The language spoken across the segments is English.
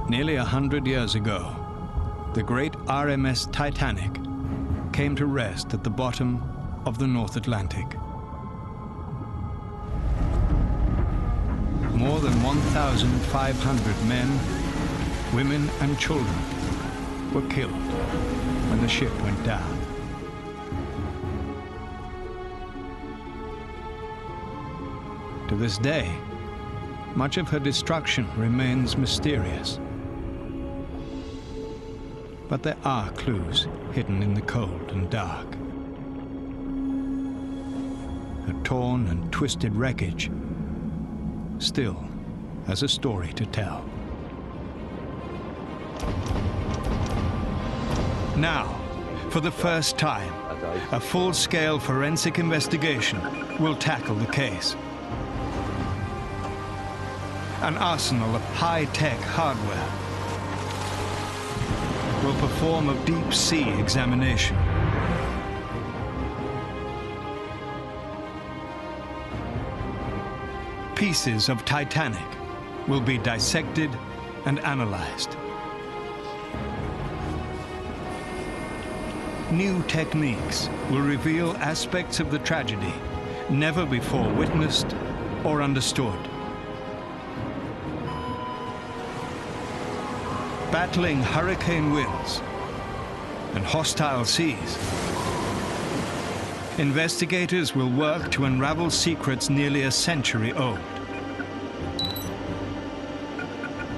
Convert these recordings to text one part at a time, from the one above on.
Nearly 100 years ago, the great RMS Titanic came to rest at the bottom of the North Atlantic. More than 1,500 men, women, and children were killed when the ship went down. To this day, much of her destruction remains mysterious. But there are clues hidden in the cold and dark. Her torn and twisted wreckage still has a story to tell. Now, for the first time, a full-scale forensic investigation will tackle the case. An arsenal of high-tech hardware will perform a deep-sea examination. Pieces of Titanic will be dissected and analyzed. New techniques will reveal aspects of the tragedy never before witnessed or understood. Battling hurricane winds and hostile seas, investigators will work to unravel secrets nearly a century old.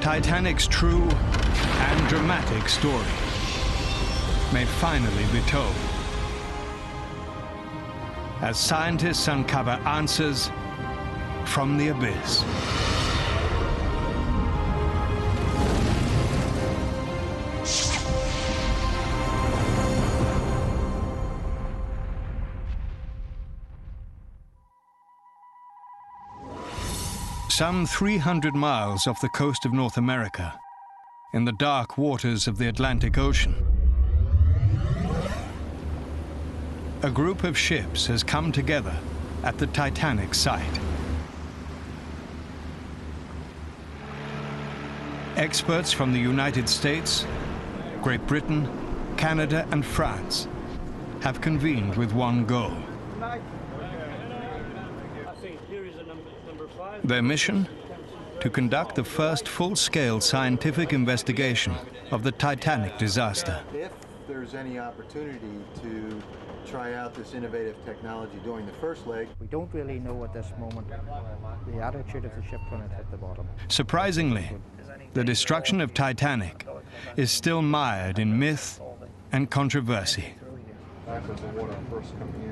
Titanic's true and dramatic story may finally be told, as scientists uncover answers from the abyss. Some 300 miles off the coast of North America, in the dark waters of the Atlantic Ocean, a group of ships has come together at the Titanic site. Experts from the United States, Great Britain, Canada, and France have convened with one goal. Their mission? To conduct the first full-scale scientific investigation of the Titanic disaster. If there's any opportunity to try out this innovative technology during the first leg. We don't really know at this moment the attitude of the ship when it hit the bottom. Surprisingly, the destruction of Titanic is still mired in myth and controversy.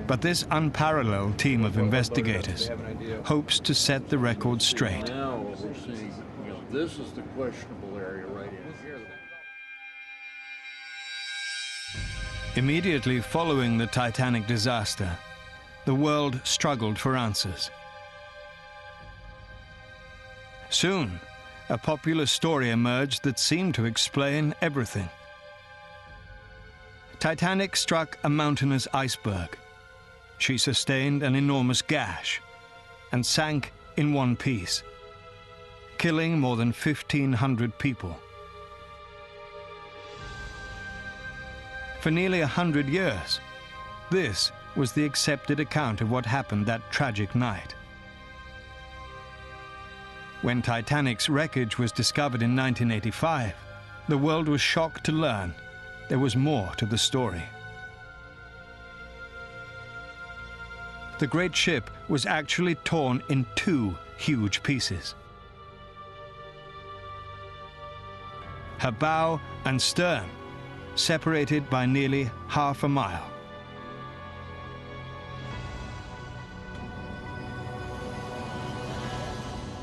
But this unparalleled team of investigators hopes to set the record straight. Now what we're seeing, this is the questionable area right here. Immediately following the Titanic disaster, the world struggled for answers. Soon, a popular story emerged that seemed to explain everything. Titanic struck a mountainous iceberg. She sustained an enormous gash and sank in one piece, killing more than 1,500 people. For nearly 100 years, this was the accepted account of what happened that tragic night. When Titanic's wreckage was discovered in 1985, the world was shocked to learn there was more to the story. The great ship was actually torn in two huge pieces. Her bow and stern separated by nearly half a mile.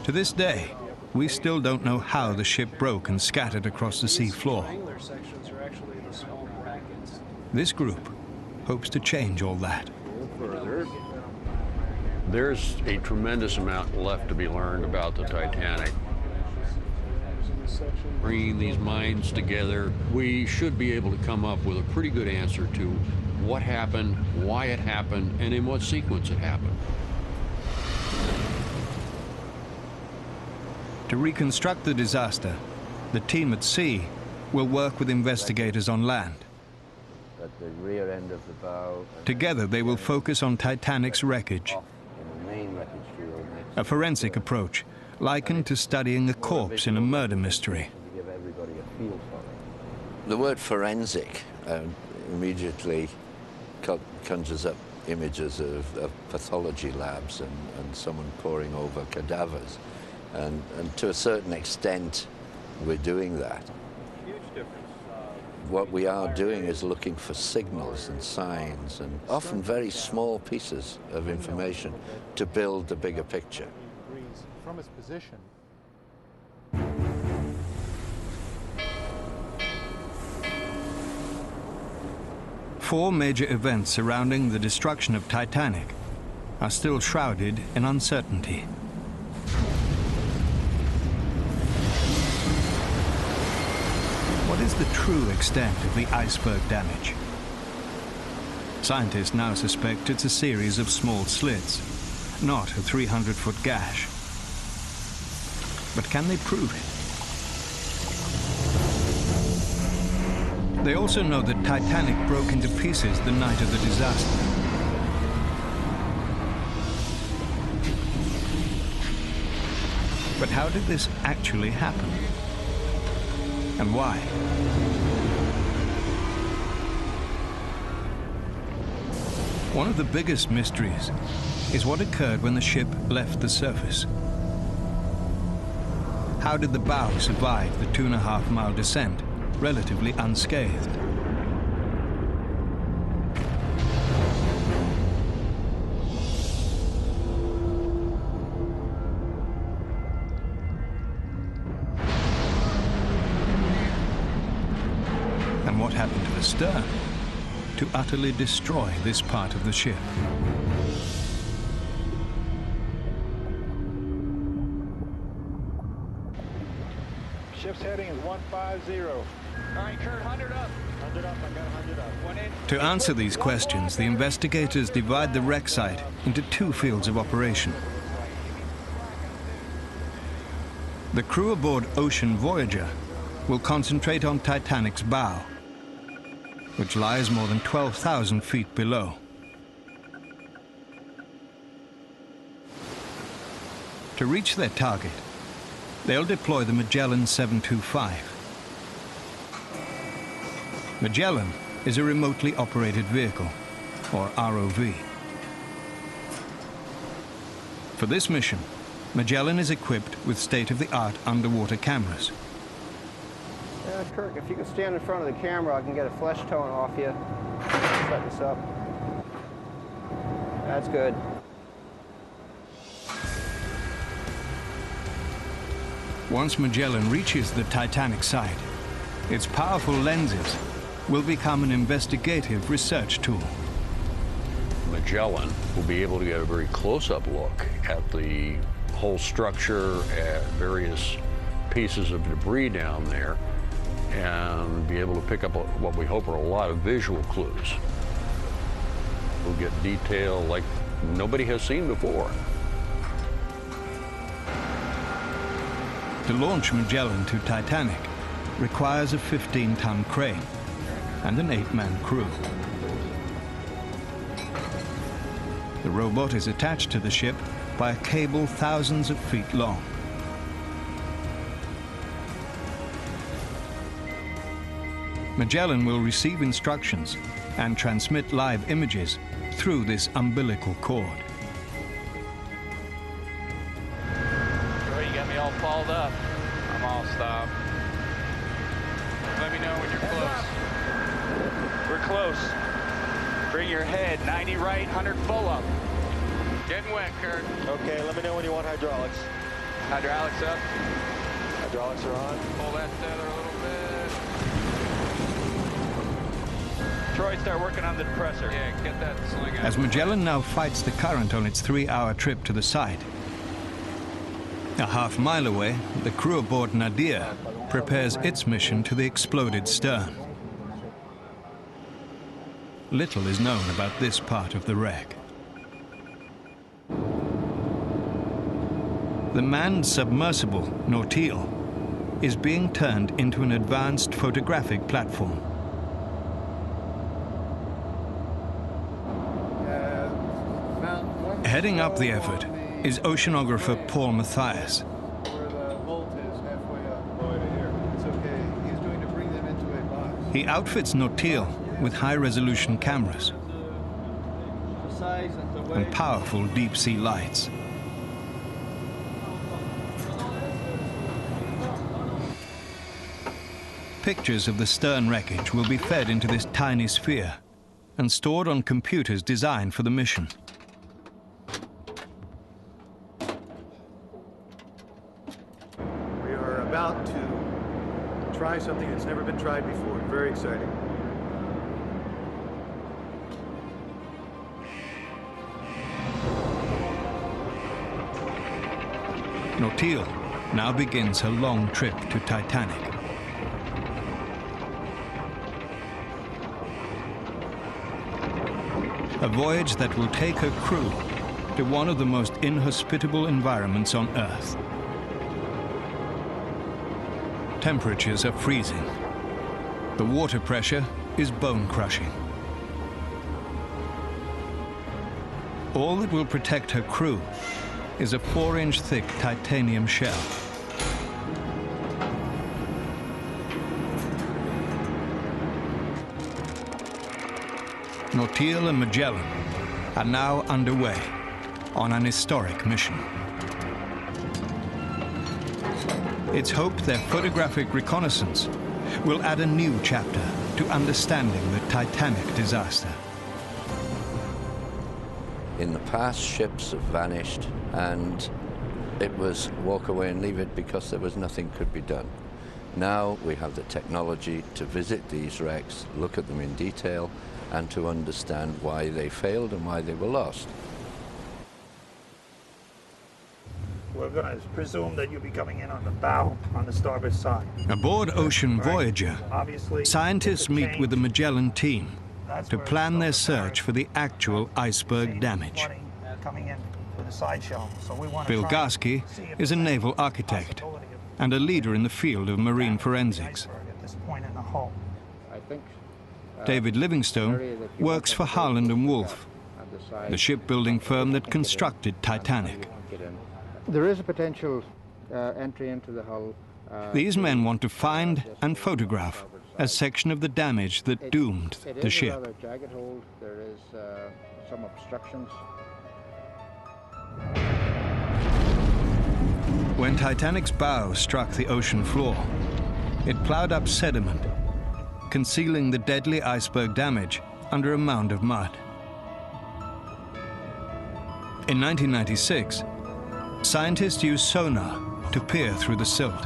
To this day, we still don't know how the ship broke and scattered across the sea floor. This group hopes to change all that. Further, there's a tremendous amount left to be learned about the Titanic. Bringing these minds together, we should be able to come up with a pretty good answer to what happened, why it happened, and in what sequence it happened. To reconstruct the disaster, the team at sea will work with investigators on land. At the rear end of the bow. Together, they will focus on Titanic's wreckage, In the main wreckage field next a forensic approach likened to studying a corpse in a murder mystery. to give everybody a feel for it. The word forensic immediately conjures up images of pathology labs and someone poring over cadavers. And to a certain extent, we're doing that. Huge difference. What we are doing is looking for signals and signs and often very small pieces of information to build the bigger picture. From its position. Four major events surrounding the destruction of Titanic are still shrouded in uncertainty. What is the true extent of the iceberg damage? Scientists now suspect it's a series of small slits, not a 300-foot gash. But can they prove it? They also know that Titanic broke into pieces the night of the disaster. But how did this actually happen? And why? One of the biggest mysteries is what occurred when the ship left the surface. How did the bow survive the 2.5-mile descent relatively unscathed? And what happened to the stern to utterly destroy this part of the ship? Ship's heading is 150. All right, Kurt, 100 up. 100 up, I got 100 up. 1 in. To answer these questions, the investigators divide the wreck site into two fields of operation. The crew aboard Ocean Voyager will concentrate on Titanic's bow, which lies more than 12,000 feet below. To reach their target, they'll deploy the Magellan 725. Magellan is a remotely operated vehicle, or ROV. For this mission, Magellan is equipped with state-of-the-art underwater cameras. Kirk, if you could stand in front of the camera, I can get a flesh tone off you. Set this up. That's good. Once Magellan reaches the Titanic site, its powerful lenses will become an investigative research tool. Magellan will be able to get a very close-up look at the whole structure, at various pieces of debris down there, and be able to pick up what we hope are a lot of visual clues. We'll get detail like nobody has seen before. To launch Magellan to Titanic requires a 15-ton crane and an 8-man crew. The robot is attached to the ship by a cable thousands of feet long. Magellan will receive instructions and transmit live images through this umbilical cord. You got me all balled up. I'm all stopped. Let me know when you're close. We're close. Bring your head 90 right, 100 full up. Getting wet, Kurt. Okay, let me know when you want hydraulics. Hydraulics up. Hydraulics are on. Pull that tether a little bit. Troy, start working on the depressor. Yeah, get that sling out. As Magellan now fights the current on its 3-hour trip to the site, a half-mile away, the crew aboard Nadir prepares its mission to the exploded stern. Little is known about this part of the wreck. The manned submersible, Nautil, is being turned into an advanced photographic platform. Heading up the effort is oceanographer Paul Mathias. He outfits Nautil with high-resolution cameras and powerful deep-sea lights. Pictures of the stern wreckage will be fed into this tiny sphere and stored on computers designed for the mission. We are about to try something that's never been tried before. Very exciting. Nautil now begins her long trip to Titanic. A voyage that will take her crew to one of the most inhospitable environments on Earth. Temperatures are freezing. The water pressure is bone-crushing. All that will protect her crew is a 4-inch thick titanium shell. Nautil and Magellan are now underway on an historic mission. It's hoped their photographic reconnaissance will add a new chapter to understanding the Titanic disaster. In the past, ships have vanished, and it was walk away and leave it because there was nothing could be done. Now we have the technology to visit these wrecks, look at them in detail, and to understand why they failed and why they were lost. We're going to presume that you'll be coming in on the bow, on the starboard side. Aboard Ocean Voyager, Obviously, scientists meet with the Magellan team to plan their search for the actual iceberg damage. Coming in with a side shell. So we want to Bill try and Garsky see if is a there's any naval architect possibility of and a leader in the field of marine forensics. iceberg at this point in the hull. I think David Livingstone works for Harland and Wolff, the shipbuilding firm that constructed Titanic. there is a potential entry into the hull. These men want to find and photograph a section of the damage that doomed It the is a ship. rather jagged hold. There is some obstructions. When Titanic's bow struck the ocean floor, it plowed up sediment, concealing the deadly iceberg damage under a mound of mud. In 1996, scientists used sonar to peer through the silt.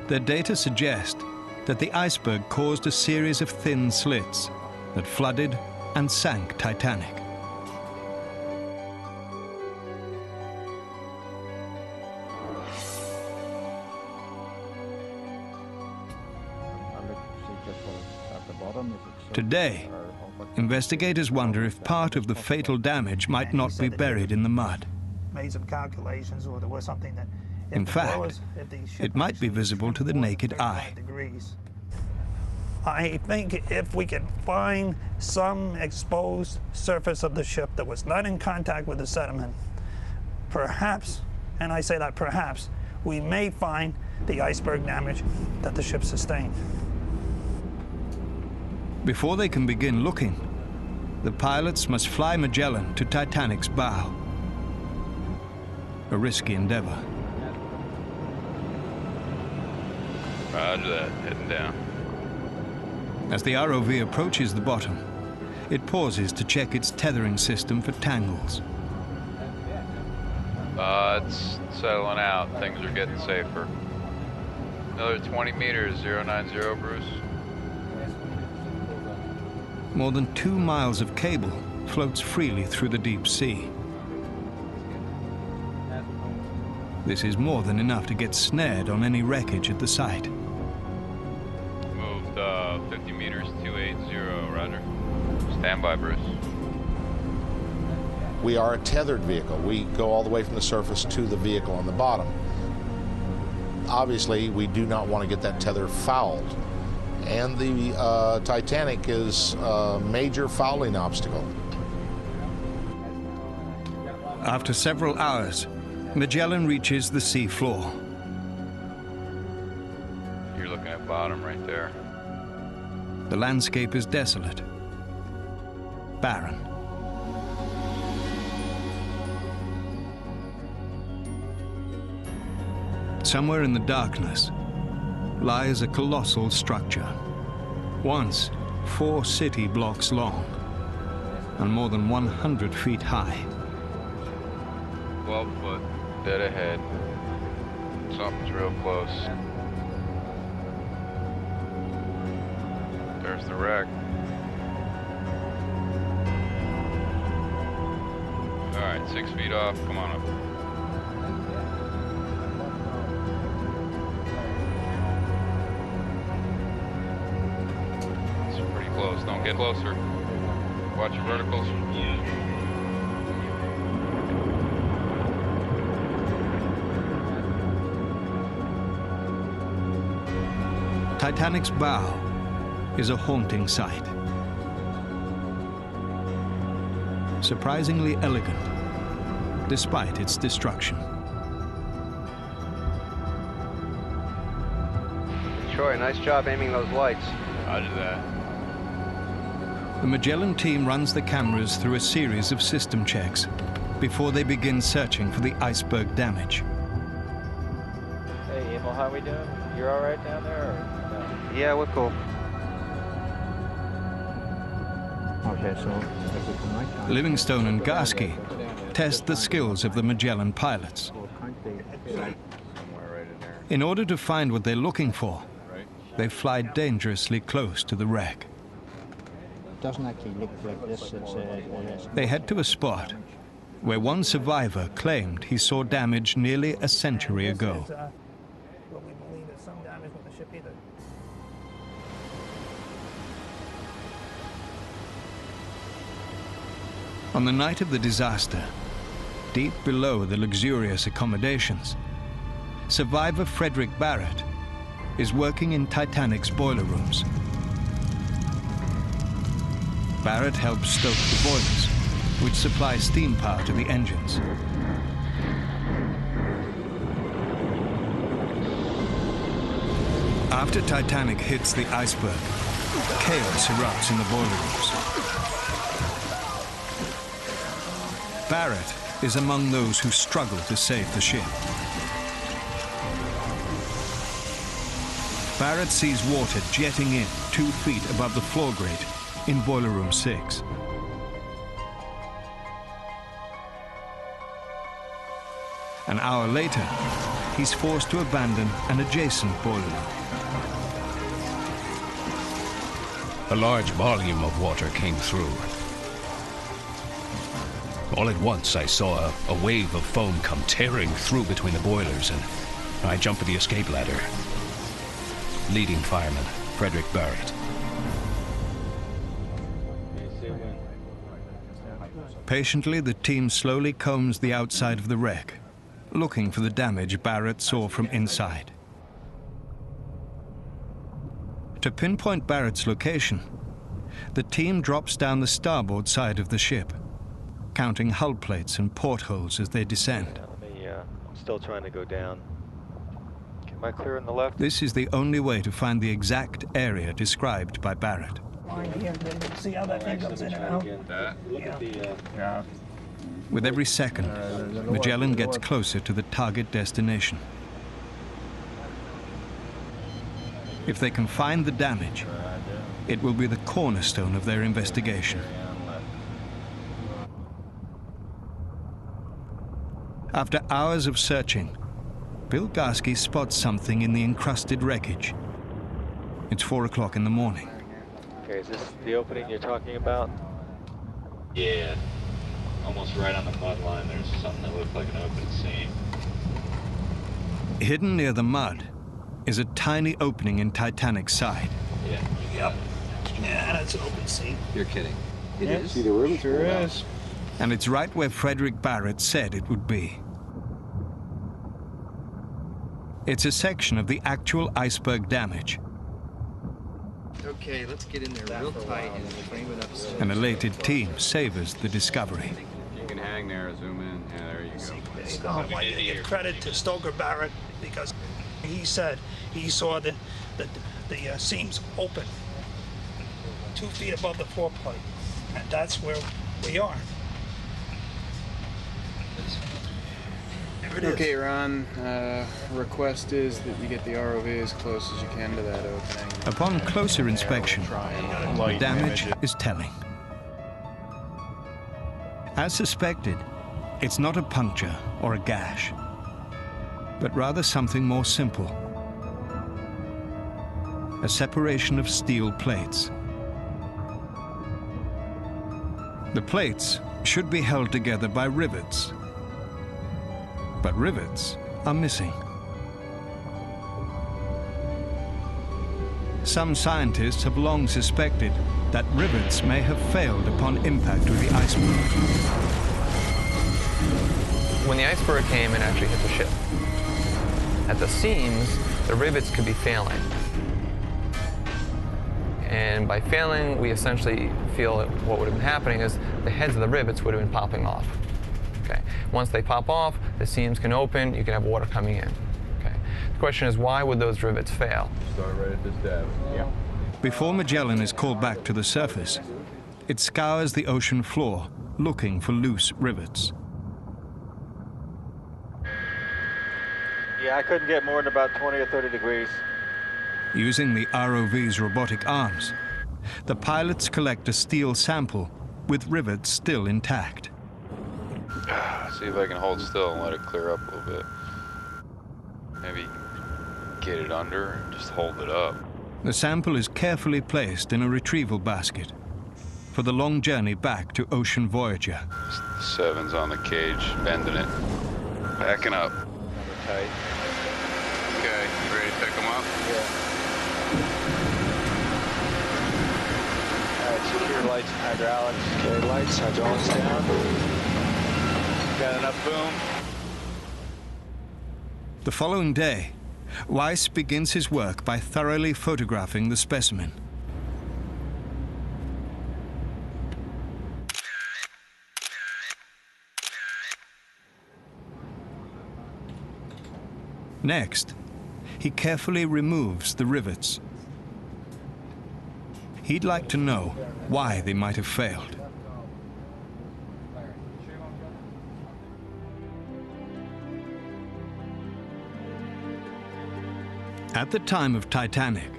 Their data suggest that the iceberg caused a series of thin slits that flooded and sank Titanic. Today, investigators wonder if part of the fatal damage might not be buried in the mud. Made some calculations, or there was something that... In fact, it might be visible to the naked eye. I think if we can find some exposed surface of the ship that was not in contact with the sediment, perhaps, and I say that perhaps, we may find the iceberg damage that the ship sustained. Before they can begin looking, the pilots must fly Magellan to Titanic's bow. A risky endeavor. Roger that, heading down. As the ROV approaches the bottom, it pauses to check its tethering system for tangles. It's settling out. Things are getting safer. Another 20 meters, 090, Bruce. More than 2 miles of cable floats freely through the deep sea. This is more than enough to get snared on any wreckage at the site. Moved 50 meters, 280, roger. Stand by, Bruce. We are a tethered vehicle. We go all the way from the surface to the vehicle on the bottom. Obviously, we do not want to get that tether fouled. And the Titanic is a major fouling obstacle. After several hours, Magellan reaches the sea floor. You're looking at bottom right there. The landscape is desolate, barren. Somewhere in the darkness lies a colossal structure, once 4 city blocks long and more than 100 feet high. 12 foot, dead ahead. Something's real close. There's the wreck. All right, 6 feet off, come on up. It's pretty close, don't get closer. Watch your verticals. Titanic's bow is a haunting sight. Surprisingly elegant, despite its destruction. Troy, nice job aiming those lights. Roger that. The Magellan team runs the cameras through a series of system checks before they begin searching for the iceberg damage. Hey, Emil, how we doing? You're all right down there? Or no? Yeah, we're cool. Okay, so Livingstone and Garsky test the skills of the Magellan pilots. In order to find what they're looking for, they fly dangerously close to the wreck. doesn't actually look like this. They head to a spot where one survivor claimed he saw damage nearly a century ago. What we believe is some damage with the ship either. On the night of the disaster, deep below the luxurious accommodations, survivor Frederick Barrett is working in Titanic's boiler rooms. Barrett helps stoke the boilers, which supply steam power to the engines. After Titanic hits the iceberg, chaos erupts in the boiler rooms. Barrett is among those who struggle to save the ship. Barrett sees water jetting in 2 feet above the floor grate in Boiler Room 6. An hour later, he's forced to abandon an adjacent boiler room. A large volume of water came through. All at once, I saw a wave of foam come tearing through between the boilers, and I jumped for the escape ladder. Leading fireman, Frederick Barrett. Patiently, the team slowly combs the outside of the wreck, looking for the damage Barrett saw from inside. To pinpoint Barrett's location, the team drops down the starboard side of the ship, counting hull plates and portholes as they descend. I'm still trying to go down. Am I clear on the left? This is the only way to find the exact area described by Barrett. See how that thing comes in and out? Yeah. With every second, Magellan gets closer to the target destination. If they can find the damage, it will be the cornerstone of their investigation. After hours of searching, Bill Garsky spots something in the encrusted wreckage. It's 4 o'clock in the morning. Okay, is this the opening you're talking about? Yeah. Almost right on the mud line, there's something that looks like an open seam. Hidden near the mud is a tiny opening in Titanic's side. Yeah. Yep. Yeah, that's an open seam. You're kidding. It is? See the room? Sure is. And it's right where Frederick Barrett said it would be. It's a section of the actual iceberg damage. Okay, let's get in there real tight and frame it up. An elated team savors the discovery. You can hang there, zoom in. Yeah, there you go. I want to give credit to Stoker Barrett because he said he saw the seams open 2 feet above the floor plate, and that's where we are. Okay, Ron, request is that you get the ROV as close as you can to that opening. Upon closer inspection, the damage is telling. As suspected, it's not a puncture or a gash, but rather something more simple. A separation of steel plates. The plates should be held together by rivets, but rivets are missing. Some scientists have long suspected that rivets may have failed upon impact with the iceberg. When the iceberg came and actually hit the ship, at the seams, the rivets could be failing. And by failing, we essentially feel that what would have been happening is the heads of the rivets would have been popping off. Okay. Once they pop off, the seams can open, you can have water coming in. Okay. The question is, why would those rivets fail? Start right at this depth. Yeah. Before Magellan is called back to the surface, it scours the ocean floor looking for loose rivets. Yeah, I couldn't get more than about 20 or 30 degrees. Using the ROV's robotic arms, the pilots collect a steel sample with rivets still intact. See if I can hold still and let it clear up a little bit. Maybe get it under and just hold it up. The sample is carefully placed in a retrieval basket for the long journey back to Ocean Voyager. 7's on the cage, bending it. Backing up. Tight. Okay, you ready to pick them up? Yeah. All right, secure lights and hydraulics. Okay, lights, hydraulics down. Got enough boom. The following day, Weiss begins his work by thoroughly photographing the specimen. Next, he carefully removes the rivets. He'd like to know why they might have failed. At the time of Titanic,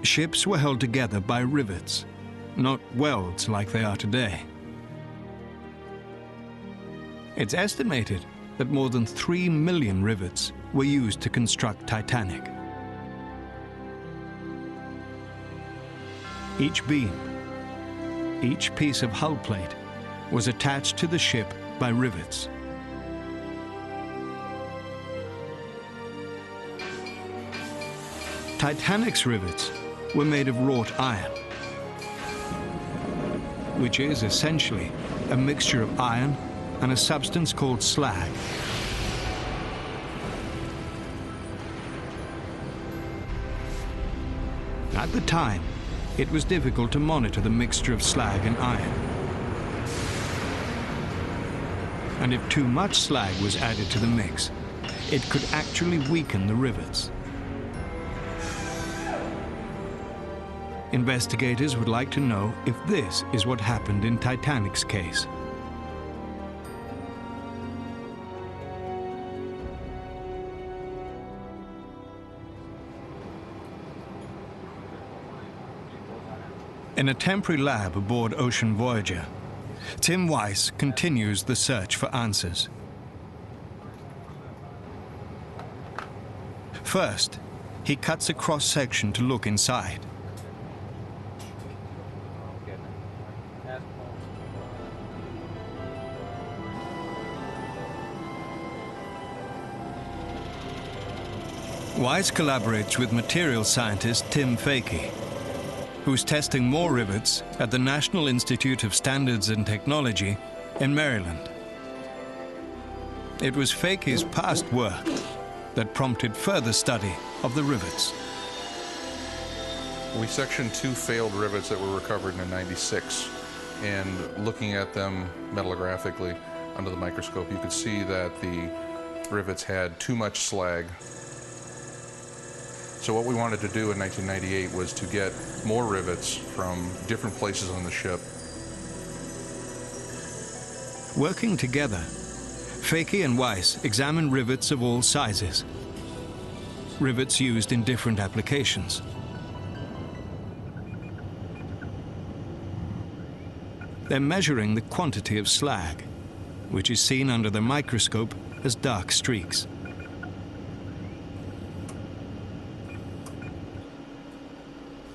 ships were held together by rivets, not welds like they are today. It's estimated that more than 3 million rivets were used to construct Titanic. Each beam, each piece of hull plate was attached to the ship by rivets. Titanic's rivets were made of wrought iron, which is essentially a mixture of iron and a substance called slag. At the time, it was difficult to monitor the mixture of slag and iron. And if too much slag was added to the mix, it could actually weaken the rivets. Investigators would like to know if this is what happened in Titanic's case. In a temporary lab aboard Ocean Voyager, Tim Weiss continues the search for answers. First, he cuts a cross-section to look inside. Weiss collaborates with materials scientist Tim Fakey, who's testing more rivets at the National Institute of Standards and Technology in Maryland. It was Fakey's past work that prompted further study of the rivets. We sectioned 2 failed rivets that were recovered in '96, and looking at them metallographically under the microscope, you could see that the rivets had too much slag. So what we wanted to do in 1998 was to get more rivets from different places on the ship. Working together, Fakey and Weiss examined rivets of all sizes, rivets used in different applications. They're measuring the quantity of slag, which is seen under the microscope as dark streaks.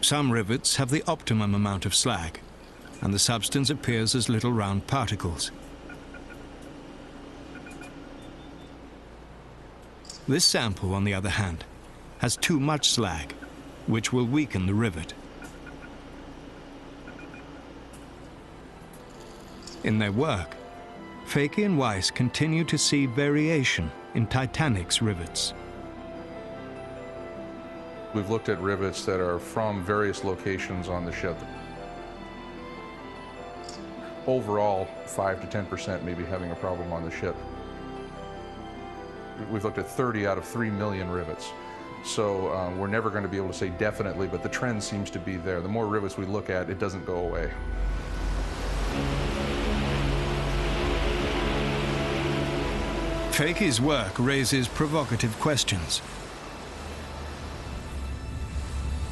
Some rivets have the optimum amount of slag, and the substance appears as little round particles. This sample, on the other hand, has too much slag, which will weaken the rivet. In their work, Fakey and Weiss continue to see variation in Titanic's rivets. We've looked at rivets that are from various locations on the ship. Overall, 5 to 10% may be having a problem on the ship. We've looked at 30 out of 3 million rivets. So we're never going to be able to say definitely, but the trend seems to be there. The more rivets we look at, it doesn't go away. Fakey's work raises provocative questions.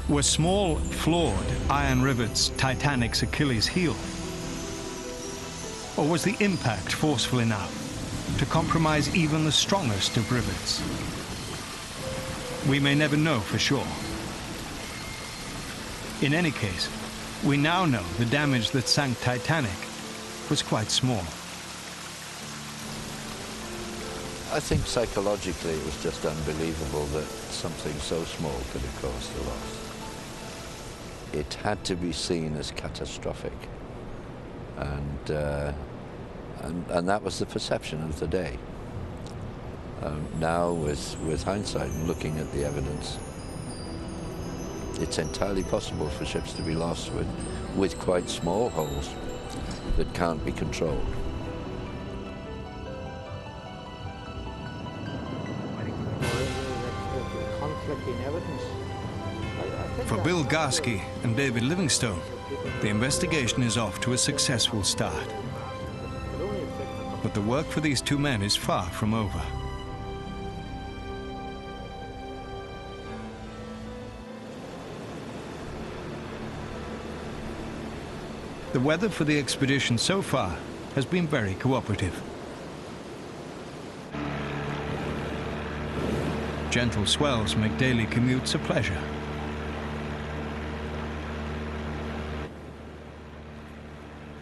Were small, flawed iron rivets Titanic's Achilles heel? Or was the impact forceful enough to compromise even the strongest of rivets? We may never know for sure. In any case, we now know the damage that sank Titanic was quite small. I think psychologically it was just unbelievable that something so small could have caused a loss. It had to be seen as catastrophic, and that was the perception of the day. Now, with hindsight and looking at the evidence, it's entirely possible for ships to be lost with quite small holes that can't be controlled. Conflicting evidence. For Bill Garsky and David Livingstone, the investigation is off to a successful start. But the work for these 2 men is far from over. The weather for the expedition so far has been very cooperative. Gentle swells make daily commutes a pleasure.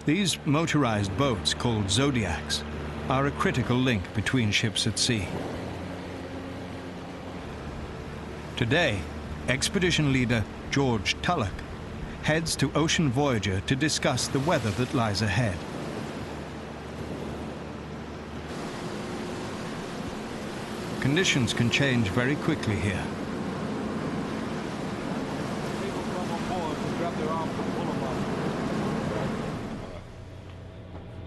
These motorized boats, called Zodiacs, are a critical link between ships at sea. Today, expedition leader George Tulloch heads to Ocean Voyager to discuss the weather that lies ahead. Conditions can change very quickly here.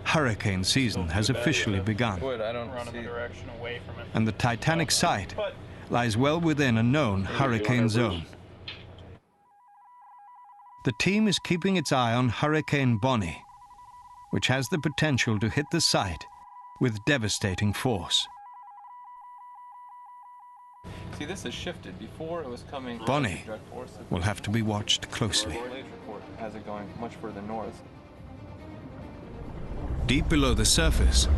Hurricane season has officially begun, and the Titanic site lies well within a known hurricane zone. The team is keeping its eye on Hurricane Bonnie, which has the potential to hit the site with devastating force. See, this has shifted. Before it was coming. Bonnie will have to be watched closely. Has it going much further north. Deep below the surface,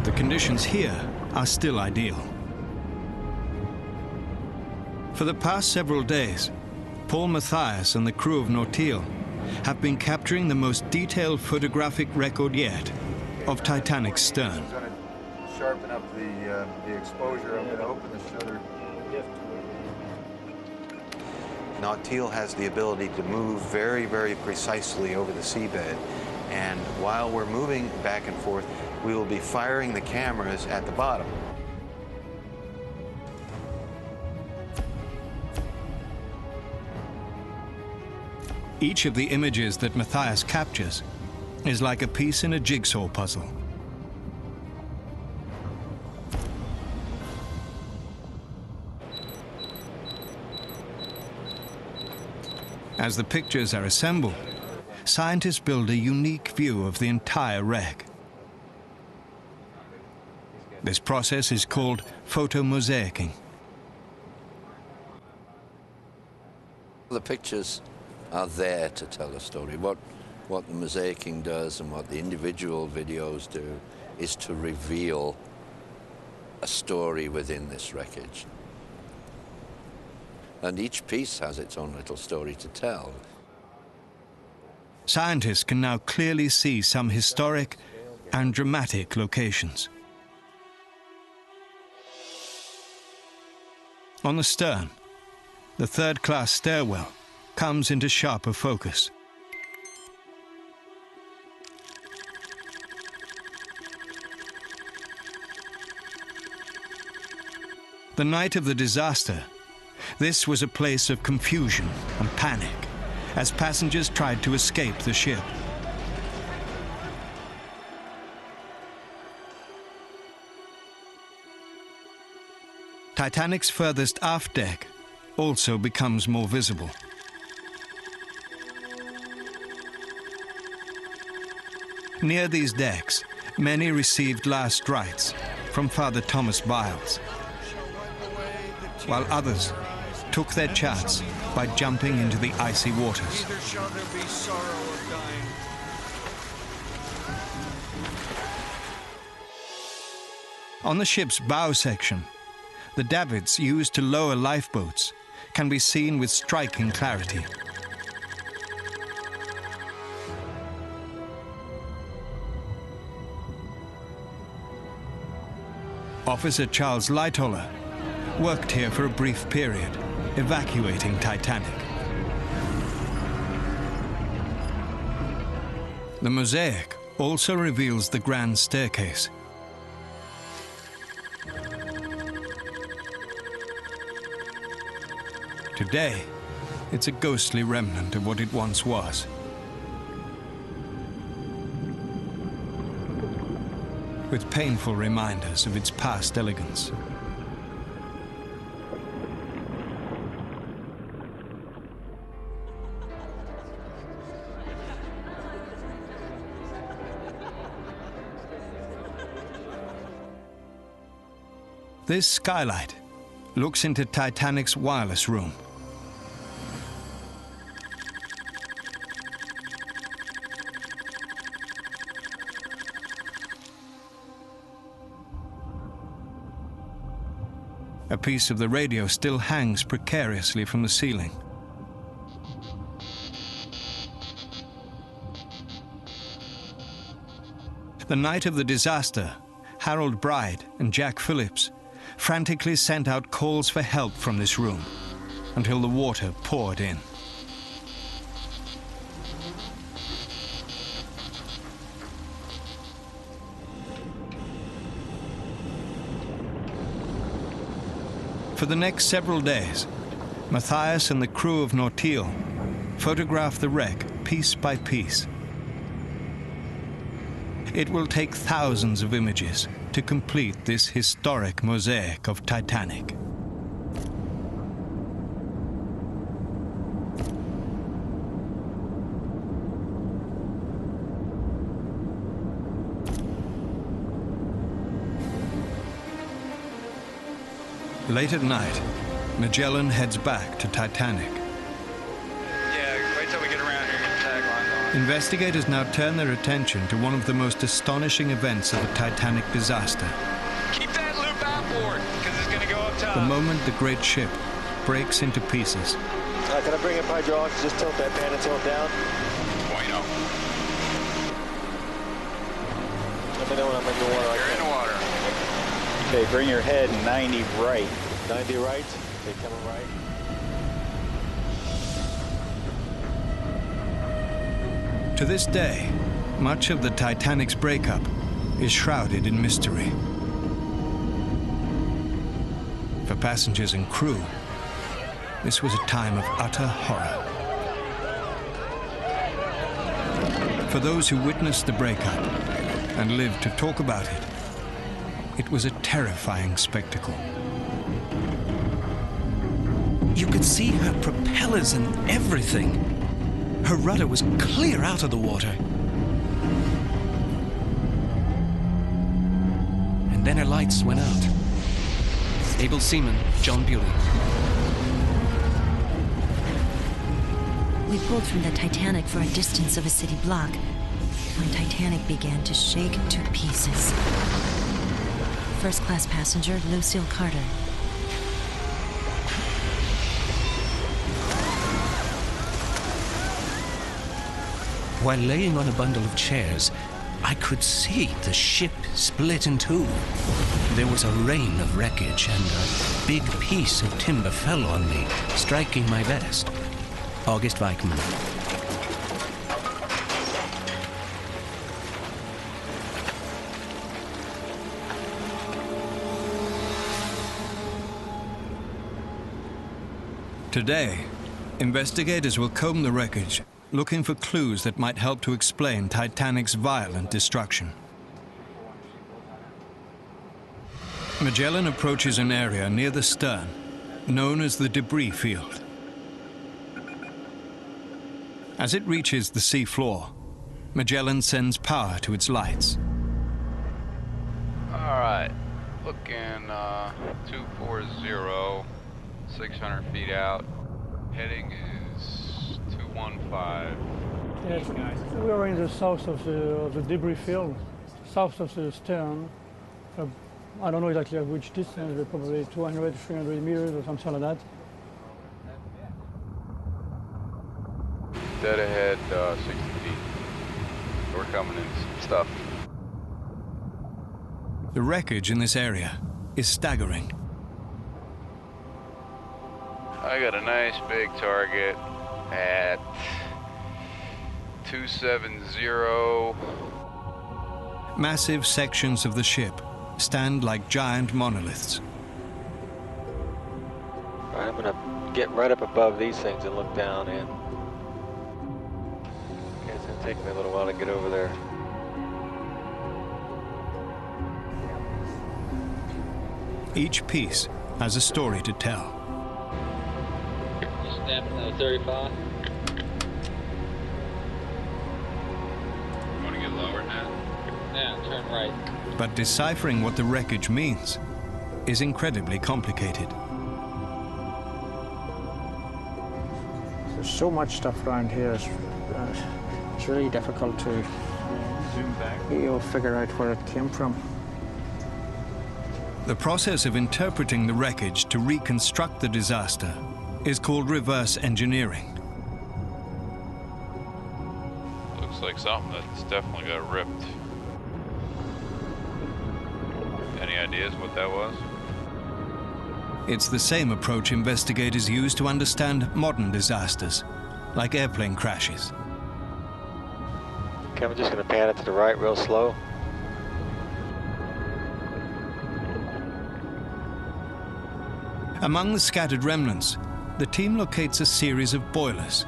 the conditions here are still ideal. For the past several days, Paul Mathias and the crew of Nautil have been capturing the most detailed photographic record yet of Titanic's stern. I'm going to sharpen up the exposure. I'm going to open the shutter. Nautil has the ability to move very, very precisely over the seabed, And while we're moving back and forth, we will be firing the cameras at the bottom. Each of the images that Matthias captures is like a piece in a jigsaw puzzle. As the pictures are assembled, scientists build a unique view of the entire wreck. This process is called photomosaicing. The pictures are there to tell a story. What the mosaicing does and what the individual videos do is to reveal a story within this wreckage. And each piece has its own little story to tell. Scientists can now clearly see some historic and dramatic locations. On the stern, the third-class stairwell comes into sharper focus. The night of the disaster, this was a place of confusion and panic as passengers tried to escape the ship. Titanic's furthest aft deck also becomes more visible. Near these decks, many received last rites from Father Thomas Biles, while others took their chance by jumping into the icy waters. Neither shall there be sorrow of dying. On the ship's bow section, the davits used to lower lifeboats can be seen with striking clarity. Officer Charles Lightoller worked here for a brief period, evacuating Titanic. The mosaic also reveals the grand staircase. Today, it's a ghostly remnant of what it once was. With painful reminders of its past elegance. This skylight looks into Titanic's wireless room. A piece of the radio still hangs precariously from the ceiling. The night of the disaster, Harold Bride and Jack Phillips frantically sent out calls for help from this room until the water poured in. For the next several days, Matthias and the crew of Nautil photographed the wreck piece by piece. It will take thousands of images to complete this historic mosaic of Titanic. Late at night, Magellan heads back to Titanic. Yeah, wait till we get around here and get the taglines on. Investigators now turn their attention to one of the most astonishing events of the Titanic disaster. Keep that loop outboard, because it's going to go up top. The moment the great ship breaks into pieces. Can I bring up hydraulics? Just tilt that pan and tilt down. Bueno. Let me know when I'm in the water. You're in the water. Okay, bring your head 90 right. 90 right? Okay, coming right. To this day, Much of the Titanic's breakup is shrouded in mystery. For passengers and crew, this was a time of utter horror. For those who witnessed the breakup and lived to talk about it, it was a terrifying spectacle. You could see her propellers and everything. Her rudder was clear out of the water. And then her lights went out. Able seaman John Bewley. We pulled from the Titanic for a distance of a city block when Titanic began to shake to pieces. First class passenger Lucille Carter. While laying on a bundle of chairs, I could see the ship split in two. There was a rain of wreckage, and a big piece of timber fell on me, striking my vest. August Weichmann. Today, investigators will comb the wreckage, looking for clues that might help to explain Titanic's violent destruction. Magellan approaches an area near the stern, known as the debris field. As it reaches the sea floor, Magellan sends power to its lights. All right, looking 240, 600 feet out. Heading is 215. Yes, we are in the south of the debris field, south of the stern. I don't know exactly at which distance, but probably 200, 300 meters or something like that. Dead ahead, 60 feet. We're coming in some stuff. The wreckage in this area is staggering. I got a nice big target at 270. Massive sections of the ship stand like giant monoliths. All right, I'm gonna get right up above these things and look down in. Okay, it's gonna take me a little while to get over there. Each piece has a story to tell. Snapping at 35. You want to get lower now? Yeah, turn right. But deciphering what the wreckage means is incredibly complicated. There's so much stuff around here. It's really difficult to figure out where it came from. The process of interpreting the wreckage to reconstruct the disaster is called reverse engineering. Looks like something that's definitely got ripped. Any ideas what that was? It's the same approach investigators use to understand modern disasters, like airplane crashes. Okay, I'm just gonna pan it to the right real slow. Among the scattered remnants, the team locates a series of boilers.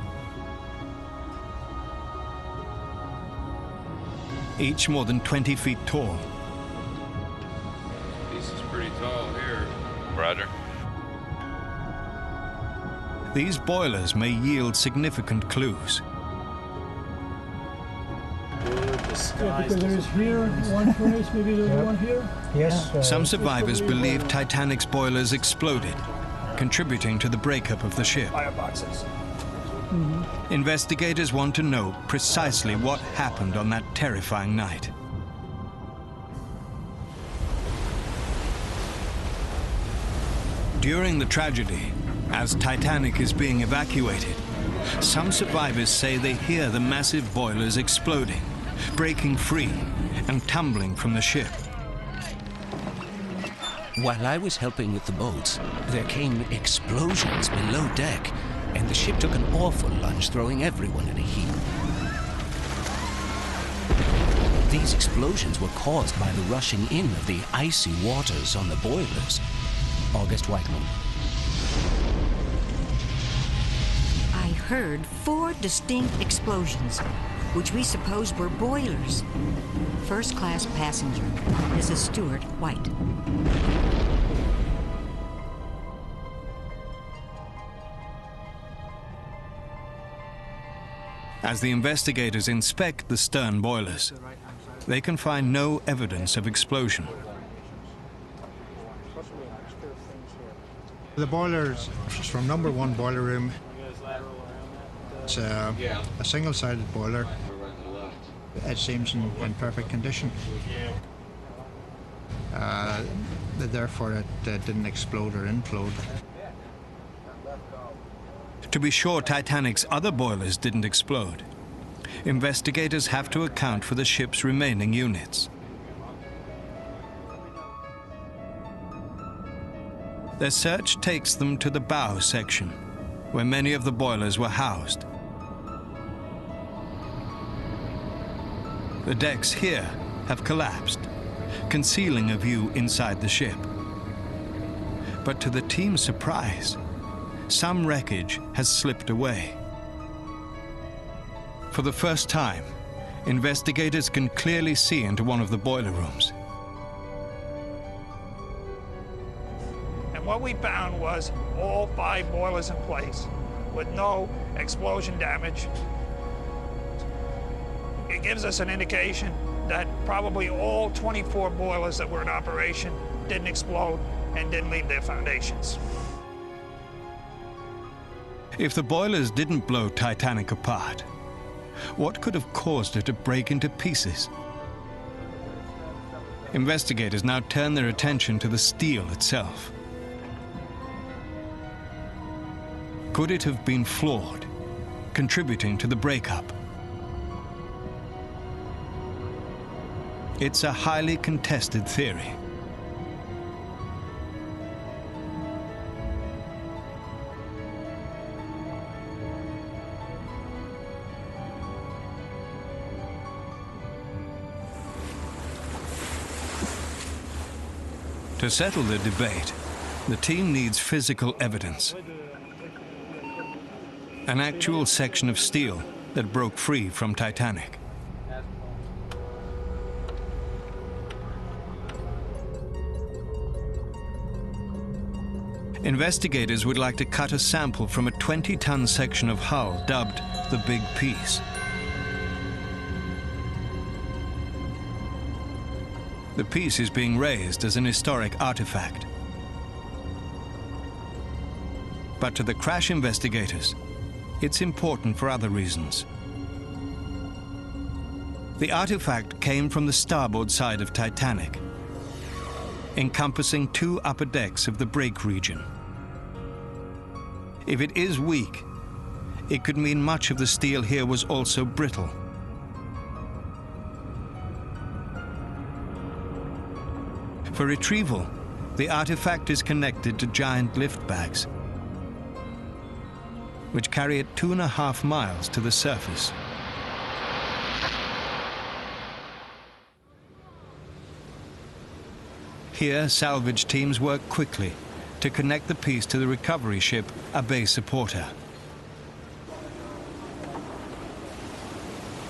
Each more than 20 feet tall. This is pretty tall here. Roger. These boilers may yield significant clues. Yeah, because there is here one furnace, maybe there's one here. Yes. Some survivors believe Titanic's boilers exploded, contributing to the breakup of the ship. Fireboxes. Investigators want to know precisely what happened on that terrifying night. During the tragedy, as Titanic is being evacuated, some survivors say they hear the massive boilers exploding, breaking free and tumbling from the ship. While I was helping with the boats, there came explosions below deck, and the ship took an awful lunge, throwing everyone in a heap. these explosions were caused by the rushing in of the icy waters on the boilers. August Whiteman. I heard 4 distinct explosions, which we supposed were boilers. First class passenger, Mrs. Stewart White. As the investigators inspect the stern boilers, they can find no evidence of explosion. The boilers from number 1 boiler room. It's a single-sided boiler. It seems in perfect condition. Therefore, it didn't explode or implode. To be sure Titanic's other boilers didn't explode, investigators have to account for the ship's remaining units. Their search takes them to the bow section, where many of the boilers were housed. The decks here have collapsed, concealing a view inside the ship. But to the team's surprise, some wreckage has slipped away. For the first time, investigators can clearly see into one of the boiler rooms. And what we found was all 5 boilers in place with no explosion damage. It gives us an indication that probably all 24 boilers that were in operation didn't explode and didn't leave their foundations. If the boilers didn't blow Titanic apart, what could have caused it to break into pieces? Investigators now turn their attention to the steel itself. Could it have been flawed, contributing to the breakup? It's a highly contested theory. To settle the debate, the team needs physical evidence. An actual section of steel that broke free from Titanic. Investigators would like to cut a sample from a 20-ton section of hull dubbed the Big Piece. The piece is being raised as an historic artifact. But to the crash investigators, it's important for other reasons. The artifact came from the starboard side of Titanic, encompassing 2 upper decks of the break region. If it is weak, it could mean much of the steel here was also brittle. For retrieval, the artifact is connected to giant lift bags, which carry it 2.5 miles to the surface. Here, salvage teams work quickly to connect the piece to the recovery ship, a bay supporter.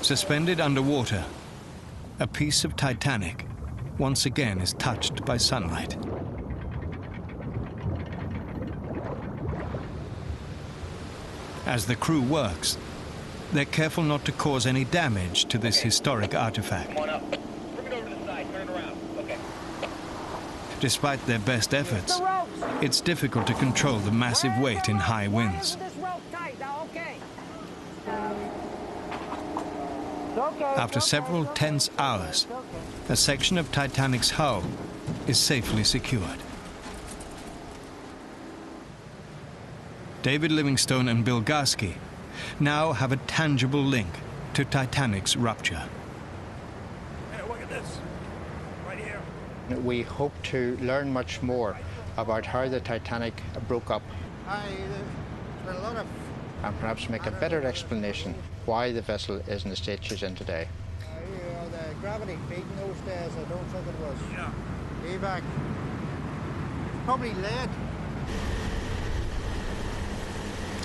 Suspended underwater, a piece of Titanic once again is touched by sunlight. As the crew works, they're careful not to cause any damage to this historic artifact. Come on up. Bring it over to the side. Turn it around. Okay. Despite their best efforts, it's difficult to control the massive weight in high winds. After several tense hours, a section of Titanic's hull is safely secured. David Livingstone and Bill Garsky now have a tangible link to Titanic's rupture. Hey, look at this, right here. We hope to learn much more about how the Titanic broke up. And perhaps make a better explanation why the vessel is in the state she's in today. gravity feeding those days. I don't think it was. Yeah. Evac. Probably lead.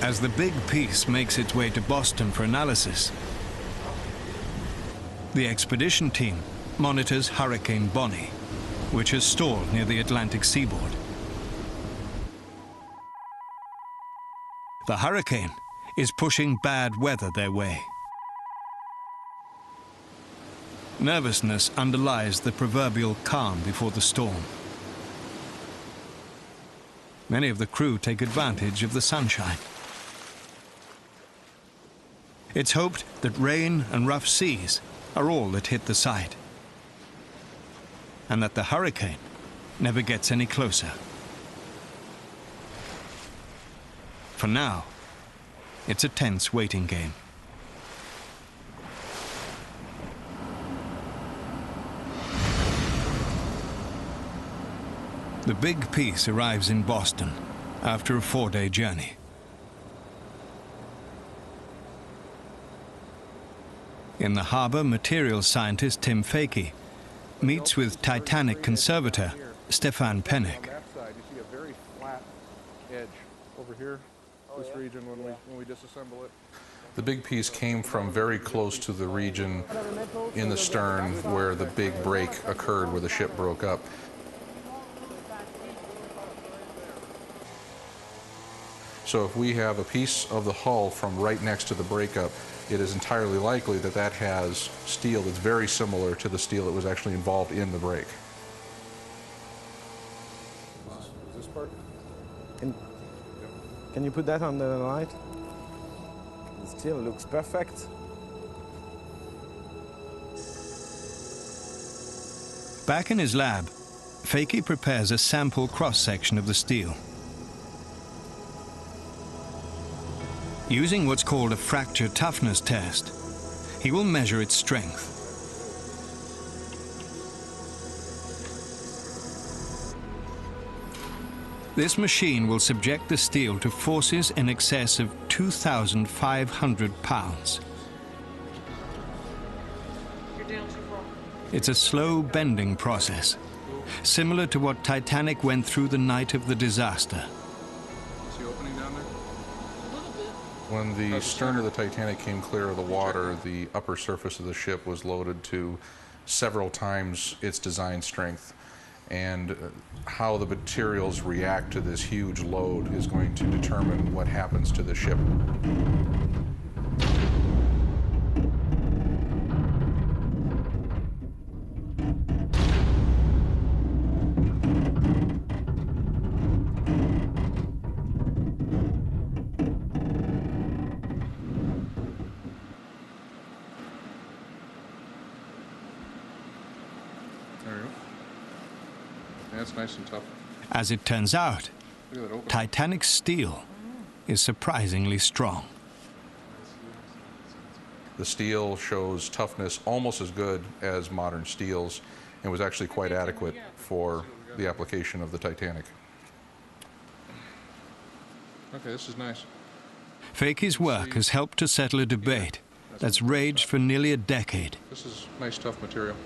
As the big piece makes its way to Boston for analysis, the expedition team monitors Hurricane Bonnie, which has stalled near the Atlantic seaboard. The hurricane is pushing bad weather their way. Nervousness underlies the proverbial calm before the storm. Many of the crew take advantage of the sunshine. It's hoped that rain and rough seas are all that hit the site, and that the hurricane never gets any closer. For now, it's a tense waiting game. The big piece arrives in Boston after a 4-day journey. In the harbor, materials scientist Tim Fakey meets with Titanic conservator Stefan Pennick. On that side, you see a very flat edge over here, this region when we disassemble it. The big piece came from very close to the region in the stern where the big break occurred, where the ship broke up. So if we have a piece of the hull from right next to the breakup, it is entirely likely that that has steel that's very similar to the steel that was actually involved in the break. This part? Can you put that on the light? The steel looks perfect. Back in his lab, Fakey prepares a sample cross-section of the steel. Using what's called a fracture toughness test, he will measure its strength. This machine will subject the steel to forces in excess of 2,500 pounds. It's a slow bending process, similar to what Titanic went through the night of the disaster. When the stern of the Titanic came clear of the water, the upper surface of the ship was loaded to several times its design strength. And how the materials react to this huge load is going to determine what happens to the ship. That's nice and tough. As it turns out, Titanic's steel is surprisingly strong. The steel shows toughness almost as good as modern steels and was actually quite adequate for the application of the Titanic. Okay, this is nice. Fakey's work has helped to settle a debate that's raged for nearly a decade. This is nice, tough material.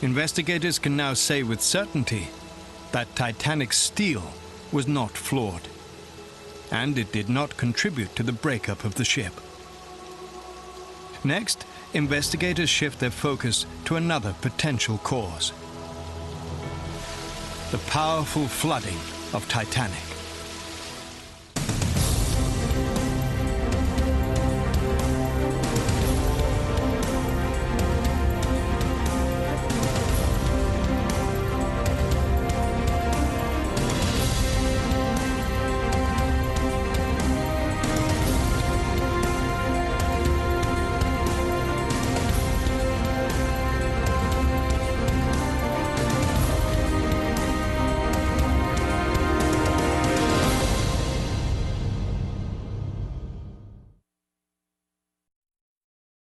Investigators can now say with certainty that Titanic's steel was not flawed, and it did not contribute to the breakup of the ship. Next, investigators shift their focus to another potential cause: the powerful flooding of Titanic.